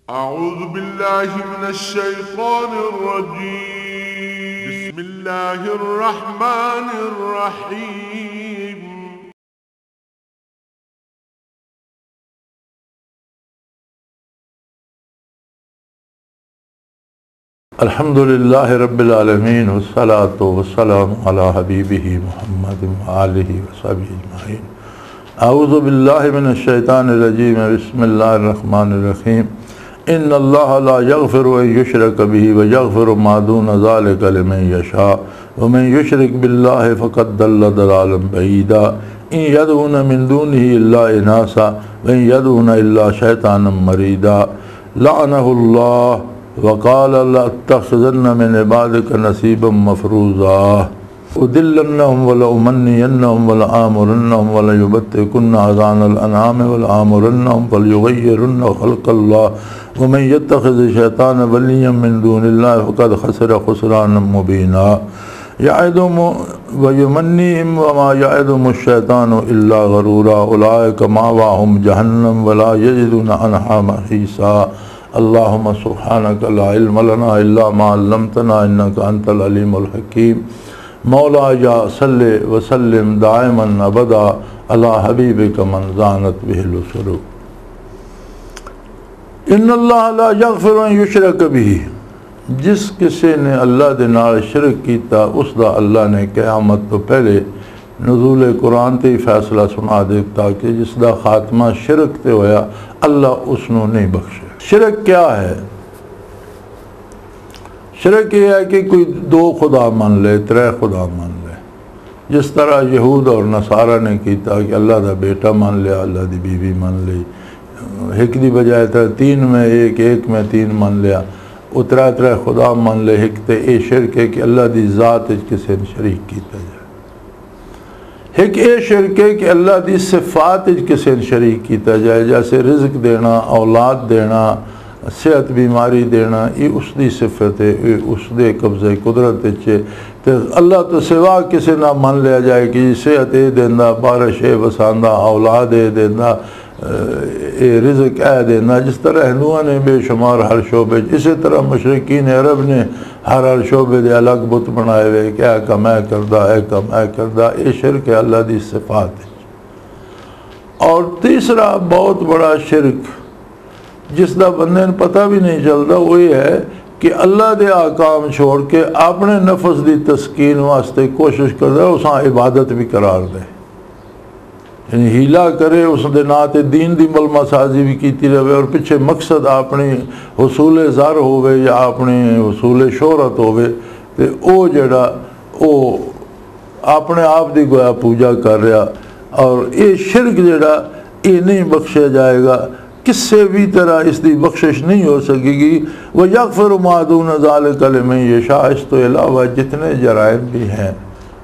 أعوذ بالله من الشيطان الرجيم بسم الله الرحمن الرحيم الحمد لله رب العالمين والصلاة والسلام على حبيبه محمد وآله وصحبه أجمعين أعوذ بالله من الشيطان الرجيم بسم الله الرحمن الرحيم إن الله لا يغفر أن يشرك به ويغفر ما دون ذلك لمن يشاء ومن يشرك بالله فقد ضل ضلالا بعيدا إن يدعون من دونه إلا إناثا وإن يدعون إلا شيطانا مريدا لعنه الله وقال لأتخذن من عبادك نصيبا مفروضا أدلنهم ولأمنينهم ولآمرنهم وليبتكن أذان الأنعام ولآمرنهم فليغيرن خلق الله ومن يتخذ الشيطان وليا من دون الله فقد خسر خسرانا مبينا يعدهم ويمنيهم وما يعدهم الشيطان إلا غرورا أولئك مأواهم جهنم ولا يجدون عنها محيصا اللهم سبحانك لا علم لنا إلا ما علمتنا إنك أنت العليم الحكيم مولاي صل وسلم دائما أبدا على حبيبك من زانت به الأسر إن الله لا يغفر أن يشرك به जिस किसी ने अल्लाह दे नाल शिरक कीता उसदा अल्लाह ने क़यामत तो पहले नज़ूल कुरान ते फैसला सुना देता कि जिसदा खात्मा शिरक ते होया अल्लाह उसनों नहीं बख्शे। शिरक क्या है? शिरक ये है कि कोई दो खुदा मान ले, त्रै खुदा मान ले, जिस तरह यहूद और नसारा ने किया कि अल्लाह का बेटा मान लिया, अल्लाह की बीवी मान ली, एक की बजाय तरह तीन में एक, एक में तीन मान लिया, वो त्रै त्रै खुदा मान ले। एक तो ये शिरक है कि अल्लाह की ज़ात किसी ने शरीक किया जाए। एक ये शिरक है कि अल्लाह की सिफात किसी ने शरीक किया जाए, जैसे रिज़्क देना, औलाद देना, सेहत बीमारी देना, ये उसकी सिफत है, ये उसके कब्जे कुदरत है। तो अल्लाह तो सिवा किसी ना मान लिया जाए कि सेहत ये देंदा, बारिश ये वसांदा, औलाद ये देंदा, ये रिज़्क है देना। जिस तरह हिंदुओं ने बेशुमार हर शोबे, इसी तरह मुशरिकीन अरब ने हर शोबे दे अलग बुत बनाए हुए कि ऐ कम ऐ करदा, ऐ कम ऐ करदा। ये शिरक है अल्लाह की सिफात है। और तीसरा बहुत बड़ा शिरक जिसका बंदे ने पता भी नहीं चलता वो ये है कि अल्लाह के आकाम छोड़ के अपने नफस की तस्कीन वास्ते कोशिश करता उस इबादत भी करार दे, यानी हीला करे, उसके ना तो दीन की मलमासाजी भी की रहे और पिछे मकसद अपनी हसूल ज़र होवे या अपनी हसूल शोहरत होवे, तो वो जड़ा वो अपने आप की गोया पूजा कर रहा। और ये शिरक जड़ा ये नहीं बख्शा जाएगा, किसी भी तरह इसकी बख्शिश नहीं हो सकेगी। वह यग़फ़िर मा दून ज़ालिका लिमन यशा, इस तो अलावा जितने जराइम भी हैं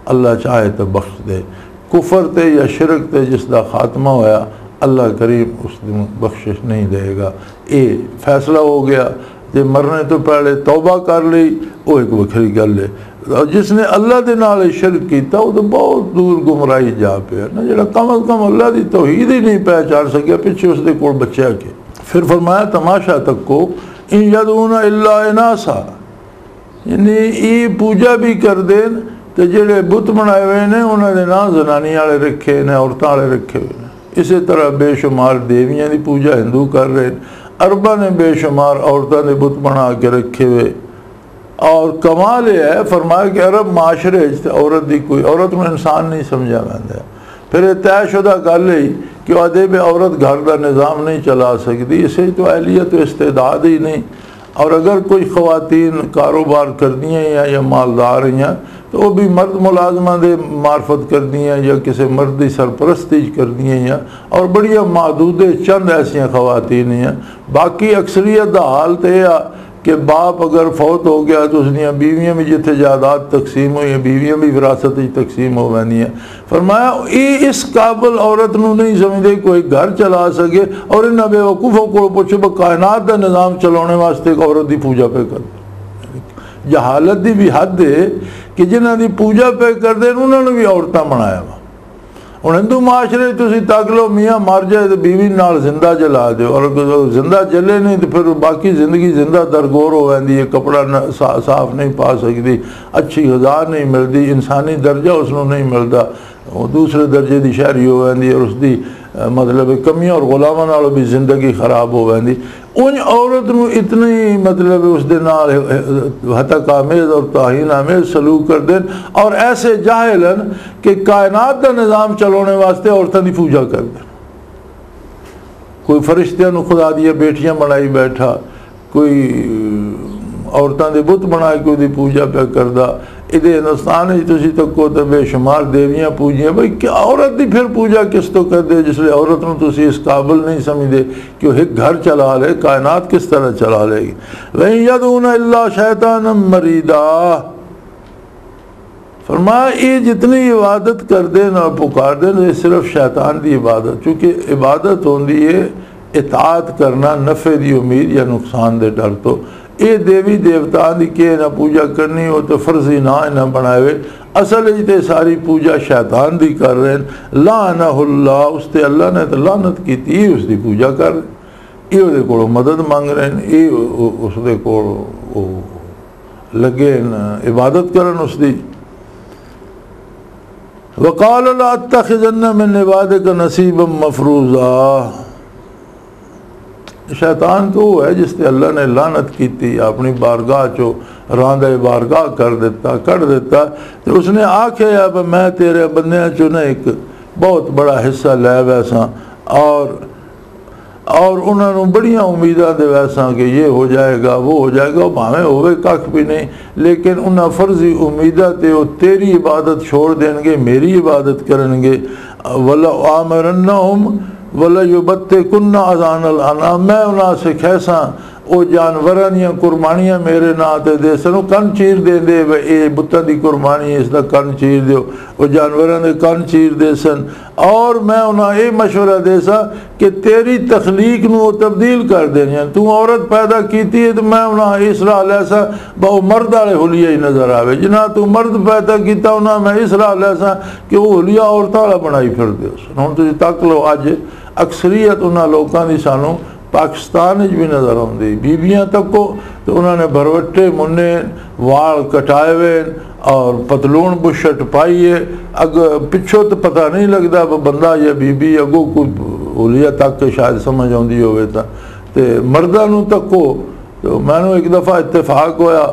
अल्लाह चाहे तो बख्श दे। कुफर ते या शिरक ते जिसका खात्मा होया अल्लाह करीम उसकी बख्शिश नहीं देगा। ये फैसला हो गया। जो मरने तो पहले तौबा कर ली वो एक वखरी गल है, और जिसने अल्लाह के नाल शिरक किया वो तो बहुत दूर गुमराही जा पे ना, जो कम अज़ कम अल्लाह की तौहीद ही नहीं पहचान सकिया, पिछे उसके कोल बच्चा के। फिर फरमाया तमाशा तक को इन यदूना इल्ला इनासा, यानी ये पूजा भी कर देन तो जेडे बुत बनाए हुए ने उन्होंने ना जनानी वाले रखे ने, औरतों वाले रखे हुए ने। इसी तरह बेशुमार देवियां की पूजा हिंदू कर रहे हैं। अरबा ने बेशुमार औरतों के बुत बना के रखे हुए। और कमाल यह है फरमाया कि अरब माशरे औरत की कोई औरत को इंसान नहीं समझा जाता। फिर यह तयशुदा गल ही कि आदे भी औरत घर का निज़ाम नहीं चला सकती, इसे तो अहलियत इस्तेदाद ही नहीं। और अगर कोई ख़वातीन कारोबार कर दी हैं या मालदार हैं तो वो भी मर्द मुलाजमा दे मार्फत कर दी हैं या किसी मर्द की सरपरस्ती कर दी हैं। और बड़िया महदूदे चंद ऐसिया ख़वातीन हैं। बाकी अक्सरियत का हाल तो यह कि बाप अगर फौत हो गया तो उसदियाँ बीवियाँ भी जिथे जायदाद तकसीम हुई, बीवियाँ भी विरासत तकसीम हो गई। फरमाया ये इस काबिल औरत नूं नहीं समझते कोई घर चला सके। और इन्होंने बेवकूफ़ों को पूछो कायनात का निज़ाम चलाने वास्ते एक औरत की पूजा पे कर। जहालत की भी हद है कि जिन्हों की पूजा पे करते उन्होंने भी औरतां बनाया वा। हुण हिंदू माशरे तुसीं तक लो, मियाँ मर जाए तो बीवी नाल जिंदा जला दो, और जिंदा जले नहीं तो फिर बाकी जिंदगी जिंदा दरगोर हो जाती है, कपड़ा साफ नहीं पा सकती, अच्छी ग़िज़ा नहीं मिलती, इंसानी दर्जा उसनों नहीं मिलता, वो दूसरे दर्जे की शहरी हो जाती है, और उसकी मतलब कमियां और गुलामां नालों भी जिंदगी खराब हो जाती। उन औरत नूं इतनी मतलब उसके नाल हतक आमेज़ और ताहीन आमेज़ सलूक कर देन, और ऐसे जाहिलन कि कायनात का निज़ाम चलाने वास्ते औरतों की पूजा कर देन। कोई फरिश्तियां नूं खुदा दियां बेटियां बनाई बैठा, कोई औरतों के बुत बना के उसकी पूजा पे करदा। इधर हिंदुस्तान तुसी तको तो बेशुमार देवियां पूजियां, भाई क्या औरत की फिर पूजा किस तो करते हो, जिसलिए औरत नूं तुसी इस काबिल नहीं समझते कि वह एक घर चला ले, कायनात किस तरह चला लेगी। वहीं यदून इल्ला शैतानम मरीदा, फरमाया ये जितनी इबादत कर देन और पुकार देन ये सिर्फ शैतान की इबादत, चूँकि इबादत होंदी है इताअत करना नफ़े की उम्मीद या नुकसान के डर तो। ये देवी देवता की के ना पूजा करनी हो तो फर्जी ना ना बनावे, असल ते सारी पूजा शैतान की कर रहे हैं। लानहुल्लाह, उसते अल्लाह ने तो लानत की, उसकी पूजा कर ये उहदे कोलों मदद मंग रहे हैं, ये उसदे कोल लगे इबादत करन उसकी। वक़ाल ला अत्तखिज़न्न मिन इबादिका नसीबम मफरूज़ा, शैतान तो वो है जिससे अल्लाह ने लानत की थी, अपनी बारगाह चो रांदे बारगाह कर देता तो उसने आखे अब मैं तेरे बंदियां चो ना एक बहुत बड़ा हिस्सा लै वैसा, और उन्होंने बड़िया उम्मीदा दे वैसा कि ये हो जाएगा वो हो जाएगा, भावें होवे कख भी नहीं, लेकिन उन्हें फर्जी उम्मीदा ते वो तेरी इबादत छोड़ देंगे, मेरी इबादत करेंगे। वला आमरन्नहुम वला युबत्ते कुन्ना अज़ानल अनाम, मैं उन्हें से खैसा वो जानवर दियाँ कुरबानियाँ मेरे ना ते दे सन, कन चीर दे दे ये बुतों की कुरबानी इसका कन चीर दो, वो जानवरों के कन चीर दे सन। और मैं उन्हें ये मशवरा दे सा कि तेरी तखलीक नूं तब्दील कर देनी, तू औरत पैदा की है तो मैं उन्हें इस राह लैसा बहु मर्द वाले हुलिया ही नज़र आवे, जिन्हें तू मर्द पैदा किया उन्हें मैं इस राह लैसा कि वो हुलिया औरतों वाला बनाई फिर दो। हुण तुसीं तक लो अज अक्सरीयत उन्होंने लोगों की सानू पाकिस्तान भी नज़र आती, बीबियां तको तो उन्होंने भरवट्टे मुन्ने वाल कटाए हुए और पतलून बुशट पाई है, अग पिछों तो पता नहीं लगता बंदा या बीबी, अगों कोई हुलिया तक के शायद समझ आती हो मर्दा नूं तको। तो मैनू एक दफ़ा इत्तेफाक होया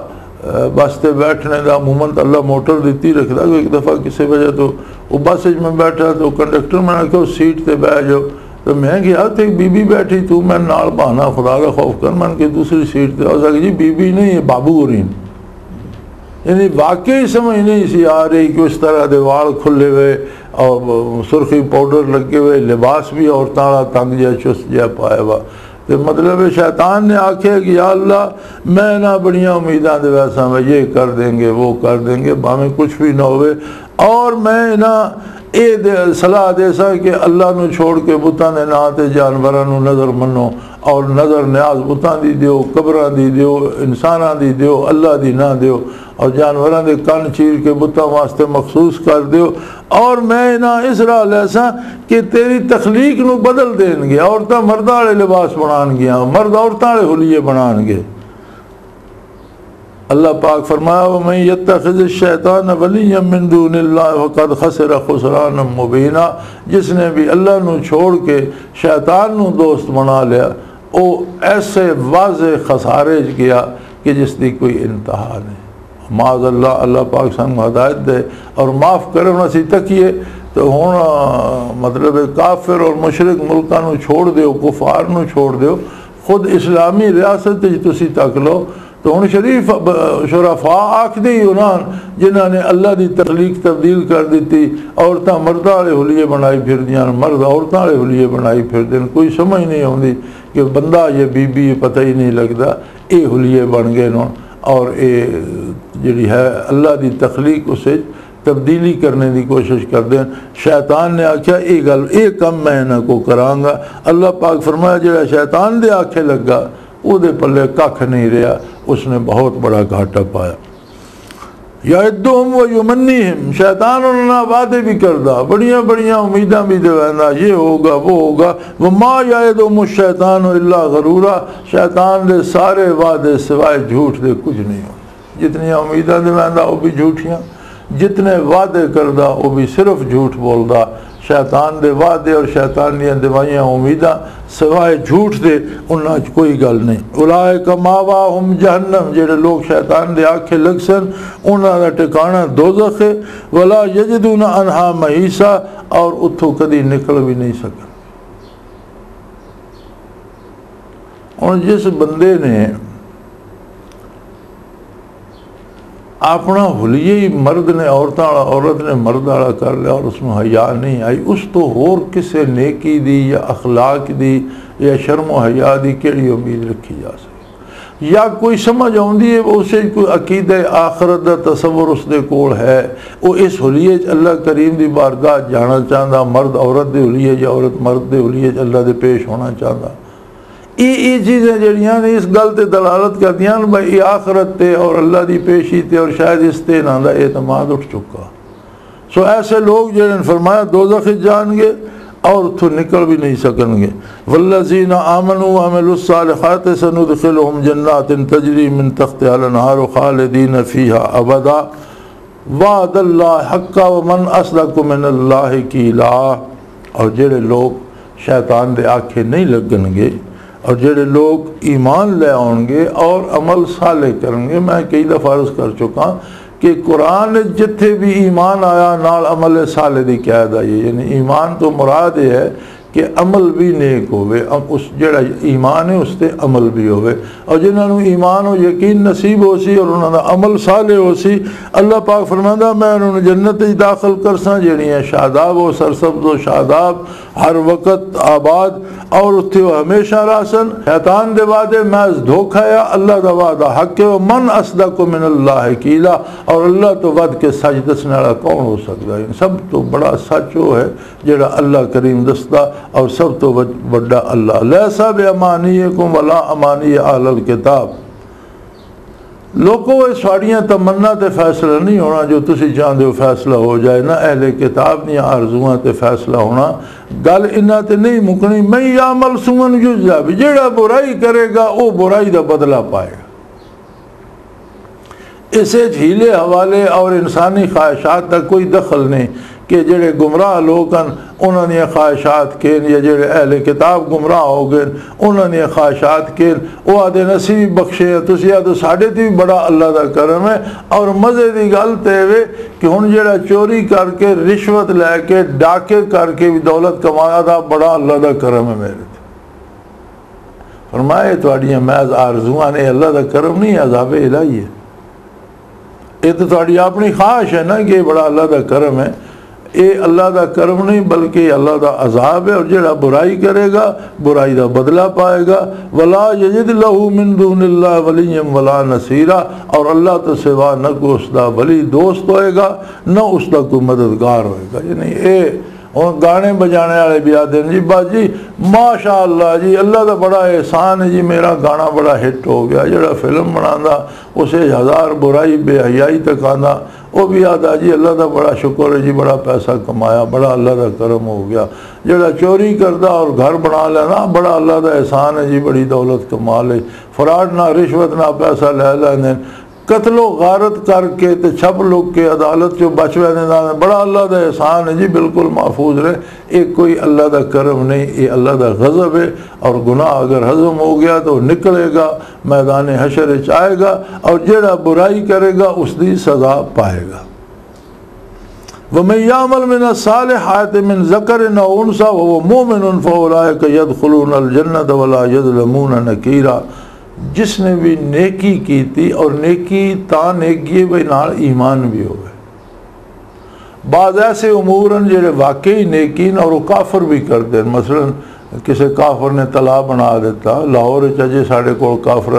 बस से बैठने का, अमूमन तो अल्लाह मोटर दी रखता, एक दफ़ा किसी वजह तो वो बस में बैठा तो कंडक्टर मैंने आख्या उस सीट पर बह जाओ, तो मैं गया तो एक बीबी बैठी, तू मैं नाल बहाना खुदा का खौफ कर, मन के दूसरी सीट पर हो सके जी बीबी नहीं है बाबू हो रही, यानी वाकई समझ नहीं सी आ रही कि उस तरह के वाल खुले हुए और सुर्खी पाउडर लगे हुए, लिबास भी औरतों वाला तंग जहा चुस्त जहा पाया हुआ। तो मतलब शैतान ने आख्या कि या अल्लाह मैं ना बड़िया उम्मीदा दे वैसा मैं ये कर देंगे वो कर देंगे, भावें कुछ भी ना होवे, और मैं ना ये सलाह दे सा कि अल्लाह नू छोड़ के बुतां दे नां ते जानवरां नू नज़र मनो, और नज़र न्याज बुतां दी दियो, कबरां दी दियो, इंसानां दी दियो, अल्लाह दी ना दियो, और जानवरां दे कन चीर के बुतां वास्ते मखसूस कर दियो। और मैं ना इस राह लैसा कि तेरी तखलीक नू बदल देंगे, औरतां मर्दां वाले लिबास बनानगियां, मर्द औरतां वाले हुलिये बनानगे। अल्लाह पाक फरमाया मैं यत्तखिज़ शैतान वलिय्यन मिन दूनिल्लाह फ़क़द खसिर खुसरानम मुबीना, जिसने भी अल्लाह नू छोड़ के शैतान नू दोस्त बना लिया वो ऐसे वाज़े खसारे गया कि जिसकी कोई इंतहा नहीं। माज़अल्लाह अल्लाह पाक सानू हदायत दे और माफ़ करे। हम असीं तकीए तो हुण मतलब काफिर और मुशरिक मुल्कां नू छोड़ दो, कुफार नू छोड़ दो, खुद इस्लामी रियासत तुसीं तक लो तो हुण शरीफ शुरफा आखदे ही उन्होंने जिन्होंने अल्लाह की तखलीक तब्दील कर दी, औरतां मर्दां वाले हुलिये बनाई फिरदियां, मर्द औरतां वाले हुलिये बनाई फिरदे, कोई समझ नहीं आती कि बंदा या बीबी पता ही नहीं लगता, ये हुलिये बन गए न और ये जिहड़ी है अल्लाह की तखलीक उसे तब्दीली करने की कोशिश करते हैं। शैतान ने आख्या ये गल ये कम मैं इन्हां को करांगा। अल्लाह पाक फरमाया जिहड़ा शैतान दे आखे लगा उहदे पल्ले कख नहीं रहा, उसने बहुत बड़ा घाटा पाया। याइदुहुम व युमन्नीहिम, शैतान उन्होंने वादे भी करदा, बड़िया बड़िया उम्मीदां भी देवेंदा, ये होगा वो होगा। वमा याइदुहुम शैतान इल्ला गरूरा, शैतान दे सारे वादे सिवाय झूठ दे कुछ नहीं होंदे। जितनियां उम्मीदां देवेंदा वो भी झूठियां, जितने वादे करदा वो भी सिर्फ झूठ बोलदा। शैतान दे वादे और शैतान दी दवाइयां उम्मीदां सिवाय झूठ दे उन्हां च कोई गल नहीं। उलाइका मावाहुम जहन्नम, जेड़े लोग शैतान दे आखे लग सन उन्हां दा ठिकाना दोज़ख है। वला यजिदूना अन्हा महीसा, और उत्थों कदी निकल भी नहीं सकन। और जिस बंदे ने अपना हुलिये ही मर्द ने औरत वाला, औरत ने मर्द वाला कर लिया और उसमें हया नहीं आई, उस तो होर किसे नेकी दी या अखलाक दी या शर्म हया दी केड़ी उम्मीद रखी जा सकती। या कोई समझ आउंदी है उसे कोई अकीदा आखरत दा तसव्वुर उसदे कोल है, वो इस हुलिये अल्लाह करीम दी बारगाह जाना चाहता, मर्द औरत दे हुलिये या औरत मर्द दे हुलिये अल्लाह दे पेश होना चाहता। ये चीज़ें जड़ियाँ ने इस गल ते दलालत करदियां भाई ये आखरत ते और अल्लाह दी पेशी ते और शायद इस ते इन्हां दा एतमाद उठ चुका। सो ऐसे लोग जिन्हें फरमाया दोज़ख जाएंगे और उथों निकल भी नहीं सकनगे। वल्लज़ीना आमनू व अमिलुस सालिहात सनुदखिलुहुम जन्नातिन तजरी मिन तहतिहा अल-अनहार खालिदीन फीहा अबदा वअदल्लाहि हक्का व मन अस्दक़ु मिनल्लाहि क़ीला। और जेड़े लोग शैतान दे आखे नहीं लगनगे और जेड़े लोग ईमान ले आउणगे और अमल साले करेंगे। मैं कई दफ़ा अर्ज़ कर चुका कि कुरान जिथे भी ईमान आया नाल अमल साले दी कैद आई है, यानी ईमान तो मुराद ये है कि अमल भी नेक होवे, उस जेड़ा ईमान है उसते अमल भी होवे। और जिन्होंने ईमान और यकीन नसीब हो सी और उन्होंने अमल साले हो सी, अल्लाह पाक फरमांदा मैं उन्होंने जन्नत दाखिल करसा जड़ियाँ शादाब व सरसब्ज़ व शादाब हर वक़्त आबाद और उत्थे वो हमेशा रासन। शैतान दे वादे महज धोखा है, अल्लाह दा वादा हक है। मन अस्दक़ु मिनल्लाहि क़ीला, और अल्लाह तो वध के सच दसने वाला कौन हो सकता है। सब तो बड़ा सच वो है जेड़ा अल्लाह करीम दसदा, और सब तो बड़ा अल्लाह। लैसा बेअमानियकुम वला अमानी अहलल किताब। लोगों ये साड़ियाँ तमन्ना ते फैसला नहीं होना जो तुसी चाहते हो फैसला हो जाए, ना अहले किताब दी आरज़ुआं ते फैसला होना। गल इन्हां ते नहीं मुकनी। मैं यामल सुमन युज़ा भी, जेड़ा बुराई करेगा वो बुराई का बदला पाएगा। इसे हीले हवाले और इंसानी ख्वाहिशात का कोई दखल नहीं कि जेड़े गुमराह लोग हैं उन्होंने ख्वाहिशात के, या जेड़े अहले किताब गुमराह हो गए उन्होंने ख्वाहिशात के, वो आदे नसीब बख्शे तुसी आदो साढ़े ते भी बड़ा अल्लाह का करम है। और मज़े की गल तो ये कि हुण जेड़ा चोरी करके रिश्वत लैके डाके करके भी दौलत कमाया था, बड़ा अल्लाह का करम है मेरे ते। फरमाए तुहाड़ियां महज आरज़ुआं ने, अल्लाह का करम नहीं, अज़ाबे इलाही है। ये तो तुहाड़ी अपनी ख्वाहिश है ना कि बड़ा अल्लाह का करम है, ये अल्लाह का करम नहीं बल्कि अल्लाह का अजाब है। और जेड़ा बुराई करेगा बुराई का बदला पाएगा। वला यजिद लहू मिन दूनिल्लाहि वलिय्यन वला नसीरा, और अल्लाह तो सिवा न को उसका वली दोस्त होएगा न उसका कोई मददगार होएगा। यानी ये और गाने बजाने वाले भी आते हैं जी बस जी माशा अल्लाह जी अल्लाह का बड़ा एहसान है जी, मेरा गाना बड़ा हिट हो गया। जेड़ा फिल्म बनाता उसे हज़ार बुराई बेहयाई तक आना, वो भी आता जी अल्लाह का बड़ा शुक्र है जी, बड़ा पैसा कमाया, बड़ा अल्लाह का करम हो गया। जेड़ा चोरी करता और घर बना लेना, बड़ा अल्लाह का एहसान है जी, बड़ी दौलत कमा ले। फ्रॉड ना रिश्वत ना पैसा ले लें, कत्लो गारत करके तो छप लुक के अदालत चो बच देना, बड़ा अल्लाह का एहसान है जी, बिल्कुल महफूज रहे। एक कोई अल्लाह का करम नहीं, ये अल्लाह का गज़ब है। और गुनाह अगर हज़म हो गया तो निकलेगा, मैदान हशर च आएगा, और जेड़ा बुराई करेगा उसकी सज़ा पाएगा। वमन यामल मिन सालिहात मिन ज़करिन औ उन्सा वहुव मुमिनुन फउलाइका यदखुलूनल जन्नत वला यज़लमून नकीरा। जिसने भी नेकी की थी, और नेकी ता नेकी भाई नाल ईमान भी हो गए। बाद ऐसे उमूरन जेड़े वाकई नेकी और वो काफर भी करते हैं। मसलन किसी काफर ने तला बना दिता, लाहौर अजे साढ़े को काफर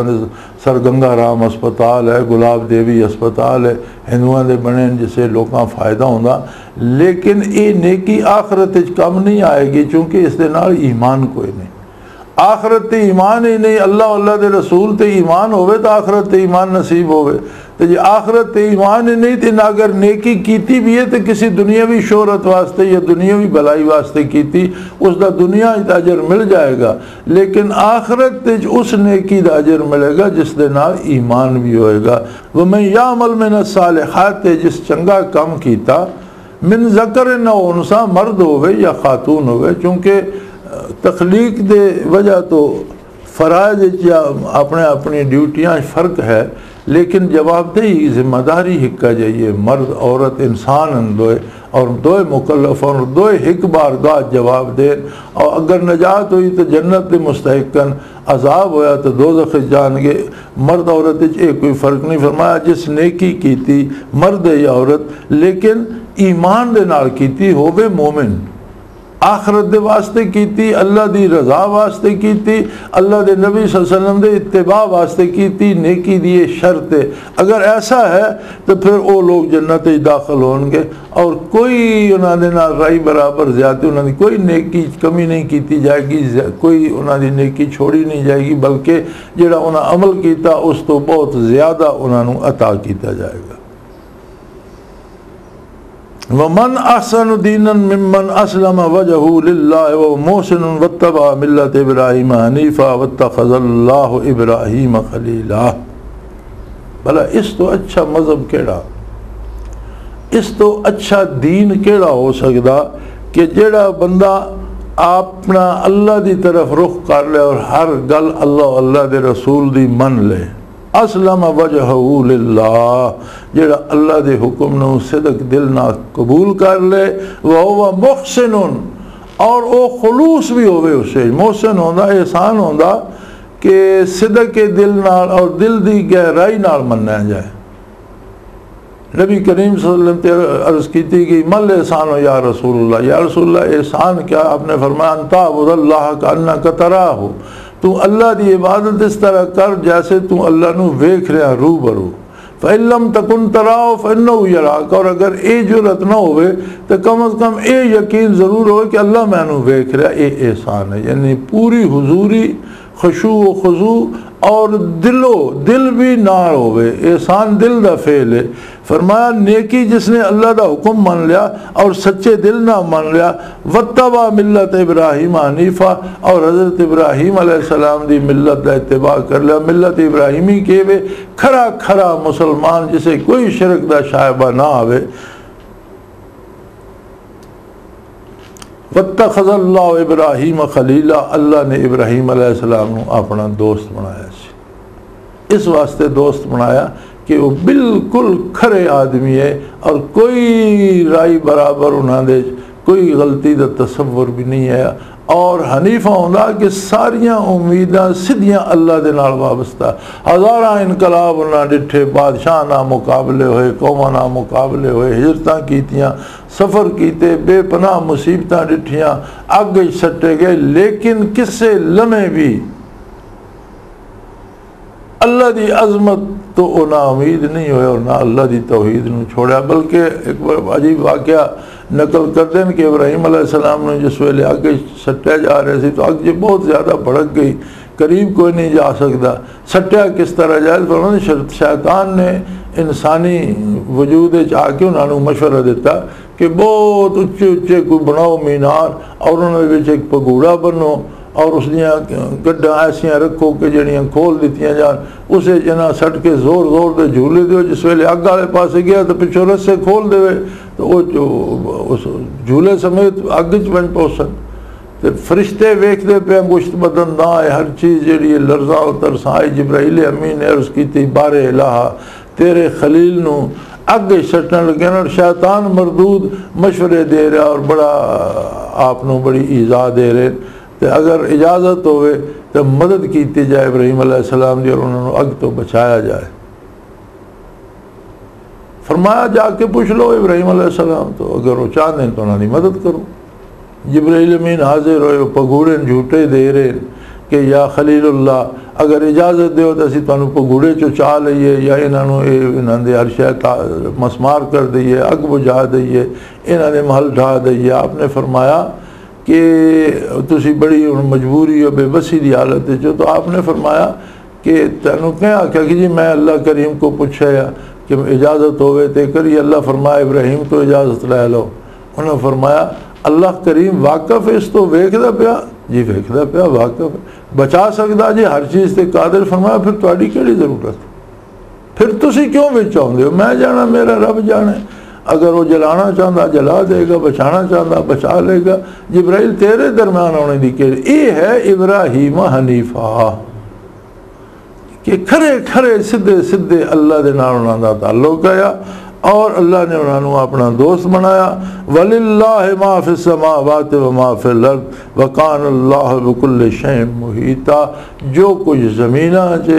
सर गंगा राम अस्पताल है, गुलाब देवी अस्पताल है, हिंदुओं के बने जिससे लोगों फ़ायदा होगा, लेकिन ये नेकी आखरत कम नहीं आएगी क्योंकि इस दे नाल ईमान कोई नहीं। आखरत ईमान ही नहीं, अल्लाह अल्लाह के रसूल ते ईमान होवे तो आखरत ईमान नसीब होवे। तो जी आखरत ते ईमान ही नहीं तो अगर नेकी कीती भी है तो किसी दुनियावी शोहरत वास्ते या दुनियावी भलाई वास्ते कीती, उसका दुनिया अजर मिल जाएगा, लेकिन आखरत ते उस नेकी का अजर मिलेगा जिस दे नाल ईमान भी होएगा। वमन यामल मिन सालिहात, जिस चंगा काम कीता, मिन ज़कर न उनसा, मर्द होवे या खातून होवे, चूँकि तखलीक दे वजह तो फ़राइज़ या अपने अपनी ड्यूटियाँ फ़र्क है, लेकिन जवाबदेही ज़िम्मेदारी हिक्का जाइए, मर्द औरत इंसान दोए और दोए मुकल्लफ और दोए हिक बार गा जवाब दे, और अगर नजात हुई तो जन्नत के मुस्तहिकन, अजाब होया तो दोज़ख जाएंगे। मर्द औरत एक कोई फ़र्क नहीं फरमाया, जिस नेकी कीती मर्द या औरत लेकिन ईमान दे नाल कीती, होवे मोमिन, आखरत दे वास्ते कीती, अल्लाह दी रज़ा वास्ते कीती, अल्लाह दे नबी सल्लल्लाहु अलैहि वसल्लम दे इत्तिबा वास्ते कीती, नेकी दी शर्त है। अगर ऐसा है तो फिर वो लोग जन्नत में दाखिल होंगे और कोई उन्होंने ना राई बराबर ज़्यादा उन्होंने कोई नेकी कमी नहीं की जाएगी, कोई उन्होंने नेकी छोड़ी नहीं जाएगी, बल्कि जिहड़ा उन्हें अमल किया उस तो बहुत ज़्यादा उन्होंने अता किया जाएगा। वमन अहसन दीनन मिम्मन अस्लम वजहू लिल्लाहि व मोहसिन वत्तबा मिल्लत इब्राहीम हनीफा वत्तखज़ल्लाहु इब्राहीम खलीला। भला इस तो अच्छा मज़हब केड़ा, इस तो अच्छा दीन केड़ा हो सकता कि जेड़ा बंदा अपना अल्लाह की तरफ रुख कर ले और हर गल अल्लाह अल्लाह के रसूल दी मन ले। असलम वजहू लिल्लाह, जेड़ा अल्लाह के हुक्म नूं सिदक दिल ना कबूल कर ले, वह मुहसिनुन, और वो खुलूस भी होवे उसे। मोहसिन होंदा एहसान होंदा कि सिदक के दिल नाल और दिल की गहराई नाल मन्ना जाए। नबी करीम सल्लल्लाहु अलैहि वसल्लम अर्ज़ की कि मल एहसान हो या रसूलुल्लाह, या रसूलुल्लाह एहसान क्या? आपने फरमाया अन्ता अब्दुल्लाह का अन्नका तराहु, तू अल्लाह की इबादत इस तरह कर जैसे तू अल्लाह नू वेख रहा रूबरू। फ़इल्लम तकुन तराओ फ़इन्नहु यराक, और अगर ये जुरत ना होवे तो कम अज़ कम ये यकीन ज़रूर हो कि अल्लाह मैनू वेख रहा, ये एहसान है। यानी पूरी हुजूरी, खुशू व खुजू और दिल भी ना होवे, एहसान दिल दा फेल है। फरमाया नेकी जिसने अल्लाह का हुक्म मान लिया और सच्चे दिल ना मान लिया, वत्तबा मिल्लत इब्राहीम हनीफा, और हज़रत इब्राहीम अलैहिस्सलाम दी मिल्लत का इत्तिबा कर लिया। मिल्लत इब्राहीमी के वे खरा खरा मुसलमान जिसे कोई शिरक का शायबा ना आवे। वत्तखज़ल्लाहु इब्राहीम खलीला, अल्लाह ने इब्राहीम अलैहिस्सलाम को अपना दोस्त बनाया। इस वास्ते दोस्त बनाया कि वो बिल्कुल खरे आदमी है और कोई राई बराबर उन्होंने कोई गलती का तसव्वुर भी नहीं है, और हनीफा होंदा कि सारियां उम्मीदां सीधियां अल्लाह दे नाल वाबस्ता। हज़ारां इनकलाब उन्हें डिठे, बादशाह ना मुकाबले होए, कौमां ना मुकाबले होए, हिजरतां कीतियां, सफ़र कीते, बेपनाह मुसीबतां डिठियां, अग सट्टे गए, लेकिन किसे लम्हे भी अल्लाह की अजमत तो ना उम्मीद नहीं होए और ना अल्लाह की तौहीद नूं छोड़ा। बल्कि एक बार अजीब वाक़या नकल करते हैं कि इब्राहीम अलैहिस्सलाम ने जिस वेले अग सट्टे जा रहे थे तो अग जी बहुत ज़्यादा भड़क गई, करीब कोई नहीं जा सकता। सट्टिया किस तरह जाए? तो शैतान ने इंसानी वजूद आके उन्होंने मशवरा दिता कि बहुत उच्चे उच्चे कोई बनाओ मीनार और उन्होंने एक पगूड़ा बनो और उस गड्ढा ऐसियां रखो कि जड़ियाँ खोल दित्तियां जान, उसे जना सट के जोर जोर के झूले दो, जिस वेले अग वाले पास गया तो पिछों रस्से खोल देवे तो वो उस झूले समेत अग च बन पहुँचन। तो फरिश्ते वेखते पे गुश्त बदन ना है, हर चीज़ जी लर्जा तरसाई। जिब्राइल अमीन ने अर्ज़ की बारे इलाहा तेरे खलील नू अग सटन लगे, और शैतान मरदूद मशवरे दे रहा और बड़ा आपनों बड़ी ईज़ा दे रहे। तो अगर इजाज़त होवे तो मदद की जाए इब्राहीम अलैहिस्सलाम की और उन्होंने अग तो बचाया जाए। फरमाया जाके पूछ लो इब्राहीम अलैहिस्सलाम तो अगर वो चाहते तो उन्होंने मदद करो। जिब्राइल अमीन हाजिर होए, पगूड़े झूठे दे रहे कि या खलीलुल्लाह अगर इजाज़त दो तो असीं तुहानूं पगूड़े चो चा लईए या इन्हां दे हर शय मसमार कर दईए, अग बुझा दईए, इन्हां दे महल ढा दईए। आपने फरमाया कि तुसी बड़ी मजबूरी हो बेबसी की हालत चो, तो आपने फरमाया कि तेनों क्या आख्या कि जी मैं अल्लाह करीम को पूछा कि इजाज़त होवे तो करी। अल्लाह फरमाया इब्राहिम तो इजाज़त लै लो। उन्हें फरमाया अल्लाह करीम वाकफ इस तो वेखदा पिया जी, वेखदा पिया वाकफ बचा सकता जी हर चीज़ से कादिर। फरमाया फिर तुहाडी केड़ी ज़रूरत, फिर तुसी क्यों विच आउंदे हो? मैं जाना मेरा रब जाने। अगर वो जलाना चाहता जला देगा, बचाना चाहता बचा लेगा। जिब्राइल तेरे दरम्यान आने की केड़ी। ये है इब्राहिम हनीफा कि खरे खरे सीधे सीधे अल्लाह के नाल उन्हां दा ताल्लुक आया और अल्लाह ने उन्होंने अपना दोस्त बनाया। वलिल्लाहि मा फिस समावाति व मा फिल अर्द व कान अल्लाहु बिकुल्लि शैइन मुहीता। जो कुछ ज़मीना च,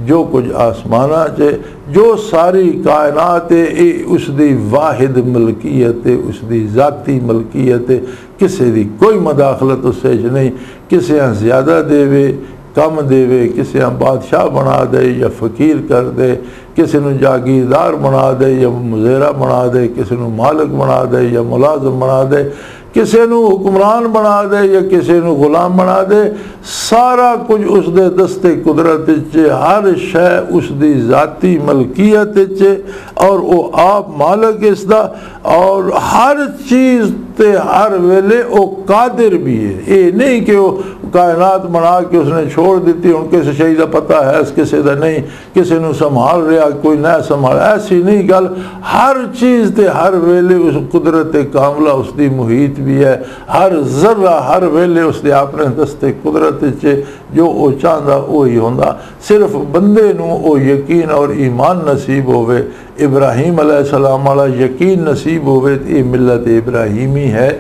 जो कुछ आसमाना च, जो सारी कायनात है, ये उसकी वाहिद मलकीयत है, उसकी ज़ाती मलकीयत है। किसी की कोई मदाखलत उससे नहीं। किसी ज़्यादा देवे कम देवे, किसी बादशाह बना दे या फ़कीर कर दे, किसी को जागीरदार बना दे या मुज़ेरा बना दे, किसी को मालिक बना दे या मुलाजिम बना दे, किसी को हुक्मरान बना दे या किसी को गुलाम बना दे। सारा कुछ उसके दस्ते कुदरत च, हर शय उसकी ज़ाती मलकीयत च और वो आप मालिक इसका। और हर चीज़ ते हर वेले वो कादिर भी है। ये नहीं कि वो कायनात बना के उसने छोड़ दी, हूँ किसी शही का पता है किसी का नहीं, किसी को संभाल रहा कोई ना संभाल, ऐसी नहीं गल। हर चीज़ ते हर वेले उस कुदरत कामला उसकी मुहीत भी है। हर जर्रा हर वेले उसके अपने दस्ते कुदरत च जो वो चाहता वही होंदा। सिर्फ बंदे नूं वो यकीन और ईमान नसीब होवे, इब्राहिम अलैहिस्सलाम वाला यकीन नसीब होवे तो ये मिलत इब्राहिमी है।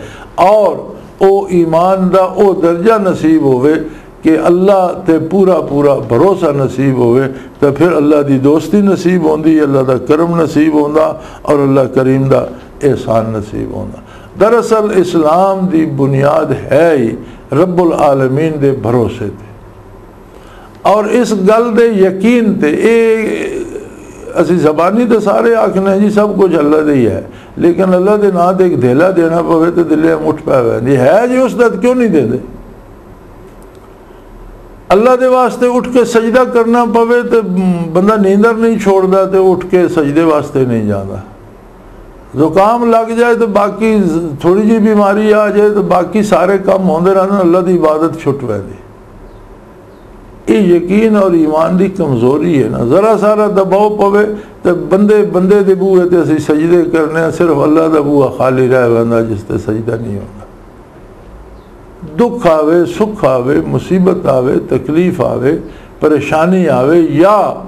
और वो ईमान दा वो दर्जा नसीब होवे कि अल्लाह ते पूरा पूरा भरोसा नसीब होवे, तो फिर अल्लाह की दोस्ती नसीब होंदी, अल्लाह का करम नसीब होंदा और अल्लाह करीम का एहसान नसीब होंदा। दरअसल इस्लाम की बुनियाद है ही रब्बुल आलमीन के भरोसे ते और इस गल दे यकीन ते। असी जबानी तो सारे आखने जी सब कुछ अल्लाह दे ही है, लेकिन अल्लाह के नाम से एक धेला देना पवे तो दिले मुठ पै पैंदी है जी। उस दत क्यों नहीं देते? अल्लाह के वास्ते उठ के सजदा करना पवे तो बंदा नींदर नहीं छोड़ता, तो उठ के सजदे वास्ते नहीं जाता। जुकाम लग जाए तो बाकी थोड़ी जी बीमारी आ जाए तो बाकी सारे काम होंदे रहते, अल्लाह की इबादत छुट पैंदी। ये यकीन और ईमान की कमज़ोरी है ना। ज़रा सारा दबाव पवे तो बंदे बंदे के बूहे ते असीं सजदे करने, सिर्फ अल्लाह का बूहा खाली रह पैंदा जिसते सजदा नहीं होता। दुख आवे, सुख आवे, मुसीबत आवे, तकलीफ आवे, परेशानी आवे या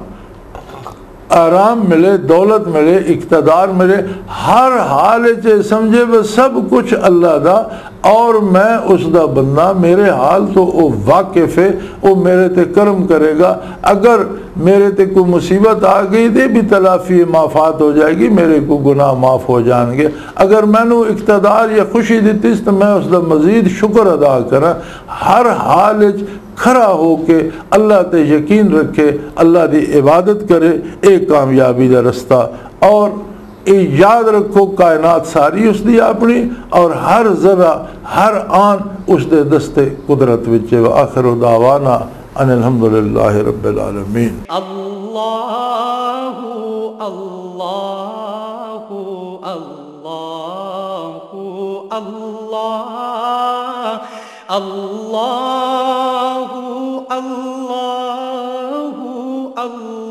आराम मिले, दौलत मिले, इक़्तिदार मिले, हर हाल च समझे बस सब कुछ अल्लाह दा और मैं उसका बंदा। मेरे हाल तो वो वाकिफ़ है, वो मेरे ते करम करेगा। अगर मेरे ते कोई मुसीबत आ गई तो भी तलाफ़ी माफ़ात हो जाएगी, मेरे को गुनाह माफ़ हो जाएंगे। अगर मैनू इक़्तिदार या खुशी दी तो मैं उसका मज़ीद शुक्र अदा करा। हर हाल खरा हो के अल्लाह ते यकीन रखे, अल्लाह की इबादत करे, एक कामयाबी का रस्ता। और ये याद रखो कायनात सारी उसकी अपनी और हर जरा हर आन उसके दस्ते कुदरत विच। आखिर दावाना अनिल हम्दुलिल्लाहि रब्बिल आलमीन। अल्लाहु अल्लाहु अल्लाहु अल्लाह अल्लाहु अल्लाहु अल्लाह।